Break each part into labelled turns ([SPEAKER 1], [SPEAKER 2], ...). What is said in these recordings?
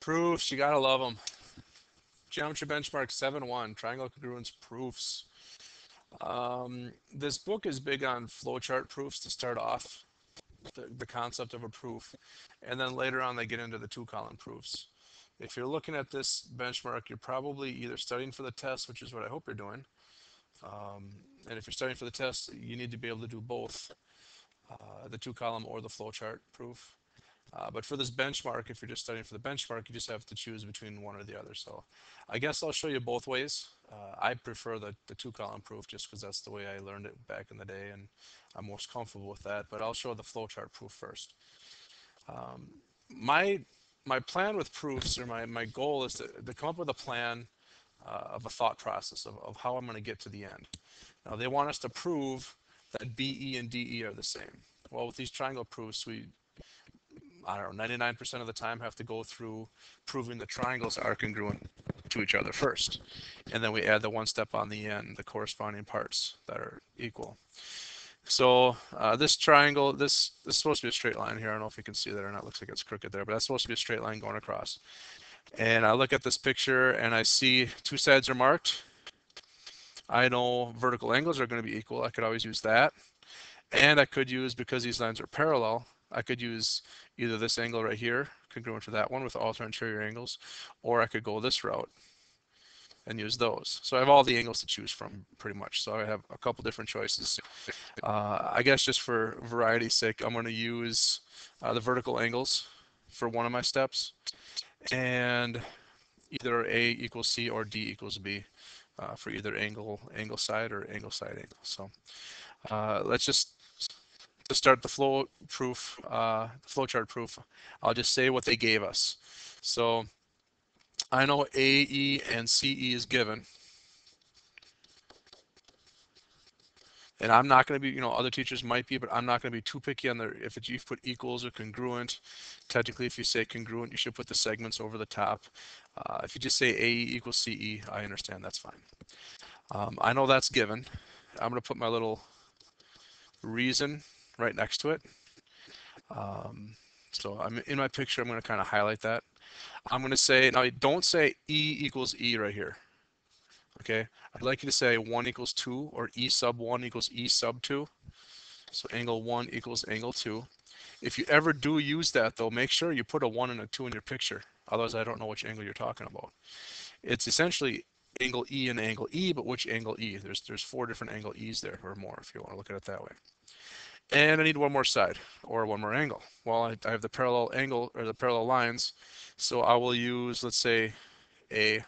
[SPEAKER 1] Proofs, you gotta love them. Geometry benchmark 7-1, triangle congruence proofs. This book is big on flowchart proofs to start off, the concept of a proof. And then later on, they get into the two-column proofs. If you're looking at this benchmark, you're probably either studying for the test, which is what I hope you're doing. And if you're studying for the test, you need to be able to do both the two-column or the flowchart proof. But for this benchmark, if you're just studying for the benchmark, you just have to choose between one or the other. So I guess I'll show you both ways. I prefer the two-column proof just because that's the way I learned it back in the day, and I'm most comfortable with that. But I'll show the flowchart proof first. My my plan with proofs, or my goal, is to come up with a plan of a thought process of how I'm going to get to the end. Now, they want us to prove that BE and DE are the same. Well, with these triangle proofs, I don't know, 99% of the time have to go through proving the triangles are congruent to each other first. And then we add the one step on the end, the corresponding parts that are equal. So this triangle, this is supposed to be a straight line here. I don't know if you can see that or not. It looks like it's crooked there, but that's supposed to be a straight line going across. And I look at this picture and I see two sides are marked. I know vertical angles are going to be equal. I could always use that. And I could use, because these lines are parallel, I could use either this angle right here, congruent to that one with alternate interior angles, or I could go this route and use those. So I have all the angles to choose from pretty much. So I have a couple different choices. I guess just for variety's sake, I'm going to use the vertical angles for one of my steps, and either A equals C or D equals B for either angle side or angle side angle. So let's just to start the flow proof, flowchart proof, I'll just say what they gave us. So I know AE and CE is given. And I'm not going to be, other teachers might be, but I'm not going to be too picky on if you put equals or congruent. Technically, if you say congruent, you should put the segments over the top. If you just say AE equals CE, I understand, that's fine. I know that's given. I'm going to put my little reason right next to it. So I'm in my picture, I'm going to kind of highlight that. I'm going to say, now don't say E equals E right here. Okay, I'd like you to say 1 equals 2, or E sub 1 equals E sub 2. So angle 1 equals angle 2. If you ever do use that, though, make sure you put a 1 and a 2 in your picture. Otherwise, I don't know which angle you're talking about. It's essentially angle E and angle E, but which angle E? There's 4 different angle E's there, or more, if you want to look at it that way. And I need one more side, or one more angle. Well, I have the parallel angle, or the parallel lines, so I will use, let's say, A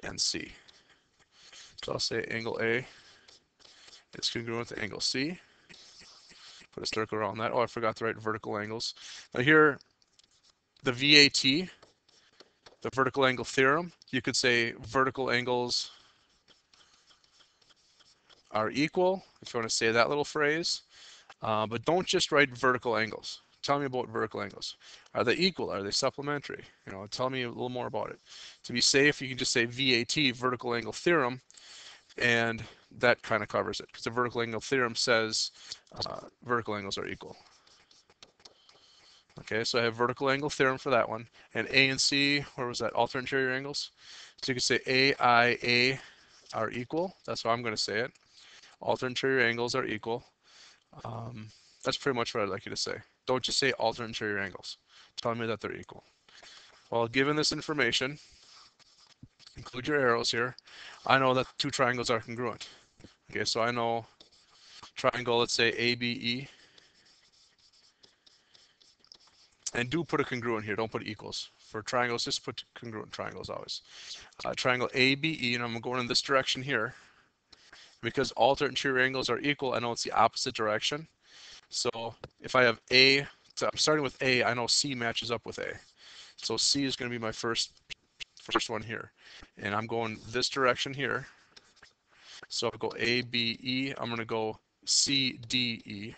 [SPEAKER 1] and C. So I'll say angle A is congruent to angle C. Put a circle around that. Oh, I forgot to write vertical angles. Now here, the VAT, the vertical angle theorem, you could say vertical angles are equal, if you want to say that little phrase. But don't just write vertical angles. Tell me about vertical angles. Are they equal? Are they supplementary? Tell me a little more about it. To be safe, you can just say VAT, vertical angle theorem, and that kind of covers it, because the vertical angle theorem says vertical angles are equal. Okay, so I have vertical angle theorem for that one. And A and C, where was that? Alternate interior angles. So you can say AIA are equal. That's how I'm going to say it. Alternate interior angles are equal. That's pretty much what I'd like you to say. Don't just say alternate interior angles. Tell me that they're equal. Well, given this information, include your arrows here, I know that two triangles are congruent. Okay, so I know triangle, let's say ABE. And do put a congruent here, don't put equals. For triangles, just put congruent triangles always. Triangle ABE, and I'm going in this direction here. Because alternate interior angles are equal, I know it's the opposite direction. So if I have A, so I'm starting with A, I know C matches up with A. So C is going to be my first one here. And I'm going this direction here. So I'll go A, B, E. I'm going to go C, D, E.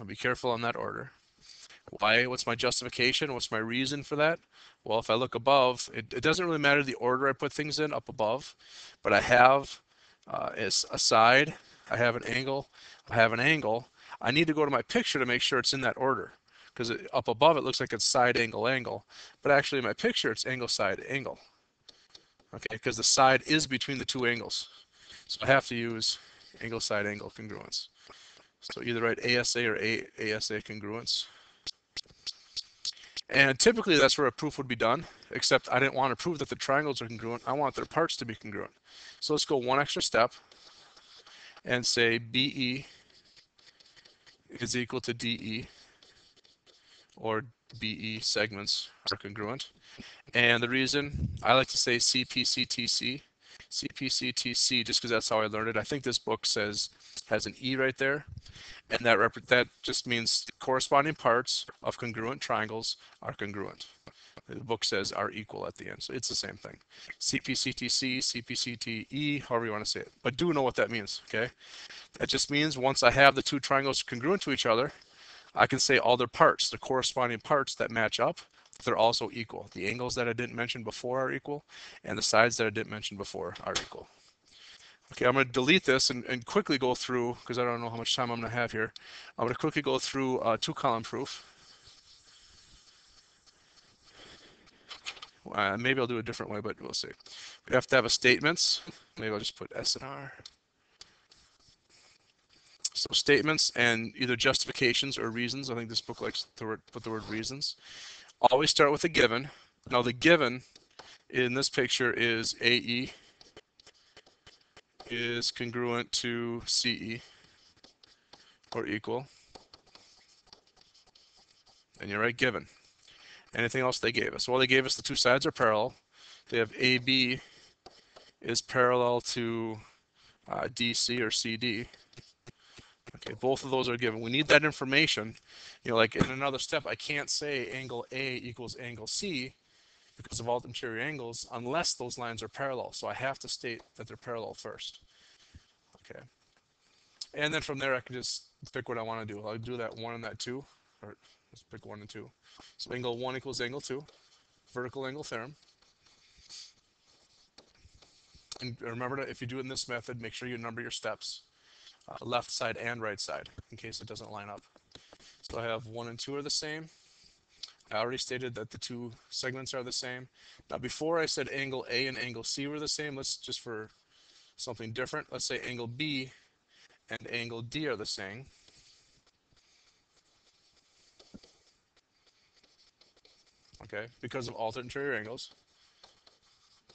[SPEAKER 1] Be careful on that order. Why? What's my justification? What's my reason for that? Well, if I look above, it doesn't really matter the order I put things in up above, but I have as a side, I have an angle, I have an angle. I need to go to my picture to make sure it's in that order. because up above it looks like it's side angle angle, but actually in my picture it's angle side angle. Okay, because the side is between the two angles. So I have to use angle side angle congruence. So either write ASA or ASA congruence. And typically that's where a proof would be done, except I didn't want to prove that the triangles are congruent. I want their parts to be congruent. So let's go one extra step and say BE is equal to DE, or BE segments are congruent. And the reason I like to say CPCTC, CPCTC, just because that's how I learned it. I think this book has an E right there, and that just means the corresponding parts of congruent triangles are congruent. The book says are equal at the end, so it's the same thing. CPCTC, CPCTE, however you want to say it. But do know what that means, okay? That just means once I have the two triangles congruent to each other, I can say all their parts, the corresponding parts that match up, they're also equal. The angles that I didn't mention before are equal, and the sides that I didn't mention before are equal. Okay, I'm going to delete this and quickly go through, because I don't know how much time I'm going to have here. I'm going to quickly go through two-column proof. Maybe I'll do it a different way, but we'll see. We have to have a statements. Maybe I'll just put S and R. So statements and either justifications or reasons. I think this book likes to put the word reasons. Always start with a given. Now the given in this picture is AE is congruent to CE or equal. And you write given. Anything else they gave us? Well, they gave us the two sides are parallel. They have AB is parallel to DC or CD. Okay, both of those are given. We need that information. You know, like in another step, I can't say angle A equals angle C because of all interior angles unless those lines are parallel. So I have to state that they're parallel first. Okay. And then from there, I can just pick what I want to do. I'll do that 1 and that 2. Or let's pick 1 and 2. So angle 1 equals angle 2. Vertical angle theorem. And remember, if you do it in this method, make sure you number your steps. Left side and right side, in case it doesn't line up. So I have 1 and 2 are the same. I already stated that the two segments are the same. Now before I said angle A and angle C were the same, let's just for something different, let's say angle B and angle D are the same. Okay, because of alternate interior angles.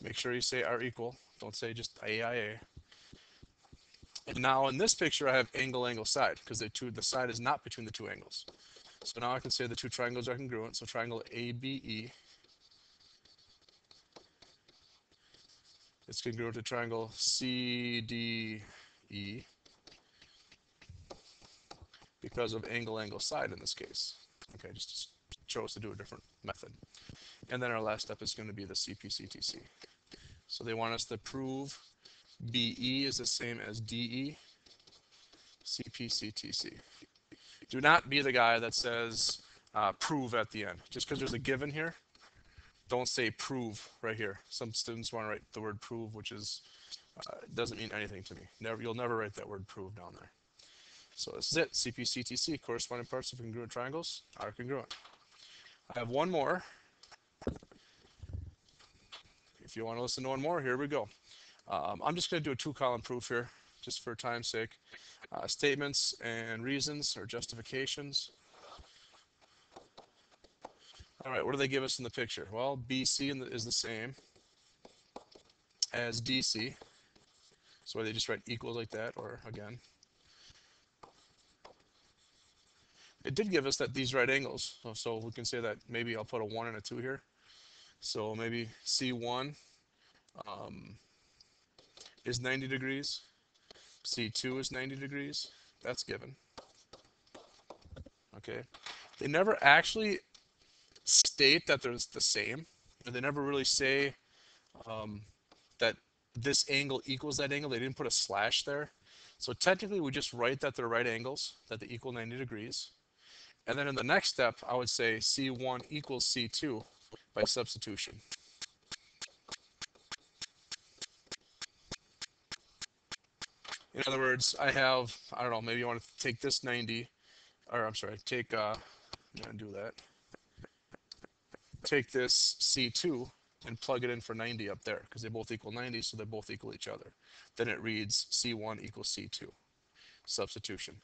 [SPEAKER 1] Make sure you say are equal. Don't say just AIA. And now in this picture I have angle side because the side is not between the two angles. So now I can say the two triangles are congruent. So triangle ABE is congruent to triangle CDE because of angle side in this case. Okay, just chose to do a different method. And then our last step is going to be the CPCTC. So they want us to prove BE is the same as DE, CPCTC. Do not be the guy that says prove at the end. Just because there's a given here, don't say prove right here. Some students want to write the word prove, which is doesn't mean anything to me. You'll never write that word prove down there. So this is it. CPCTC, corresponding parts of congruent triangles are congruent. I have one more. If you want to listen to one more, here we go. I'm just going to do a two-column proof here, just for time's sake. Statements and reasons or justifications. All right, what do they give us in the picture? Well, BC is the same as DC. So they just write equals like that, or again. It did give us that these right angles, so we can say that maybe I'll put a 1 and a 2 here. So maybe C1 is 90 degrees, C2 is 90 degrees. That's given. Okay. They never actually state that they're the same. They never really say that this angle equals that angle. They didn't put a slash there. So technically we just write that they're right angles, that they equal 90 degrees. And then in the next step, I would say C1 equals C2 by substitution. In other words, I don't know, maybe you want to take this 90, or I'm sorry, take I'm going to do that. Take this C2 and plug it in for 90 up there because they both equal 90, so they both equal each other. Then it reads C1 equals C2. Substitution.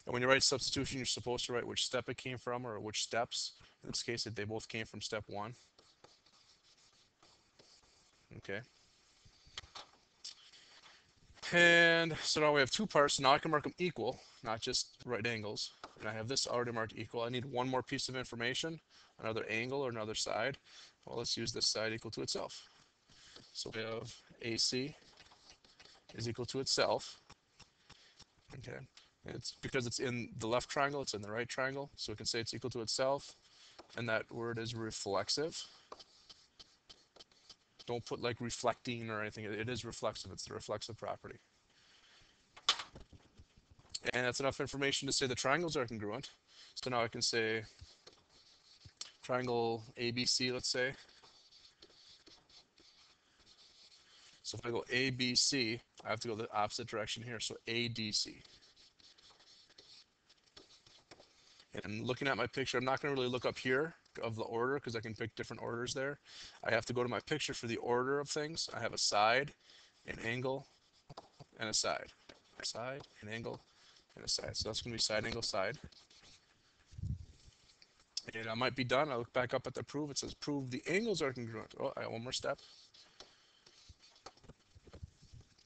[SPEAKER 1] And when you write substitution, you're supposed to write which step it came from or which steps. In this case, they both came from step 1. Okay. And so now we have 2 parts. Now I can mark them equal, not just right angles. And I have this already marked equal. I need one more piece of information, another angle or another side. Well, let's use this side equal to itself. So we have AC is equal to itself. Okay. And it's because it's in the left triangle, it's in the right triangle. So we can say it's equal to itself. And that word is reflexive. Don't put like reflecting or anything. It is reflexive. It's the reflexive property. And that's enough information to say the triangles are congruent. So now I can say triangle ABC, let's say. So if I go ABC, I have to go the opposite direction here. So ADC. And looking at my picture, I'm not going to really look up here of the order because I can pick different orders there. I have to go to my picture for the order of things. I have a side, an angle, and a side. Side, an angle, and a side. So that's going to be side, angle, side. And I might be done. I look back up at the proof. It says prove the angles are congruent. Oh, I have one more step.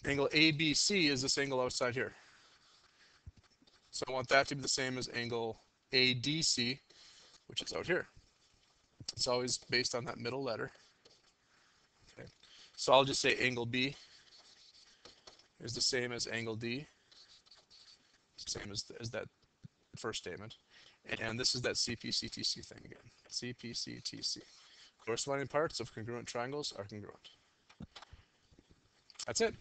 [SPEAKER 1] Angle ABC is this angle outside here. So I want that to be the same as angle ADC, which is out here. It's always based on that middle letter. Okay. So I'll just say angle B is the same as angle D, same as that first statement. And this is that CPCTC thing again. CPCTC. Corresponding parts of congruent triangles are congruent. That's it.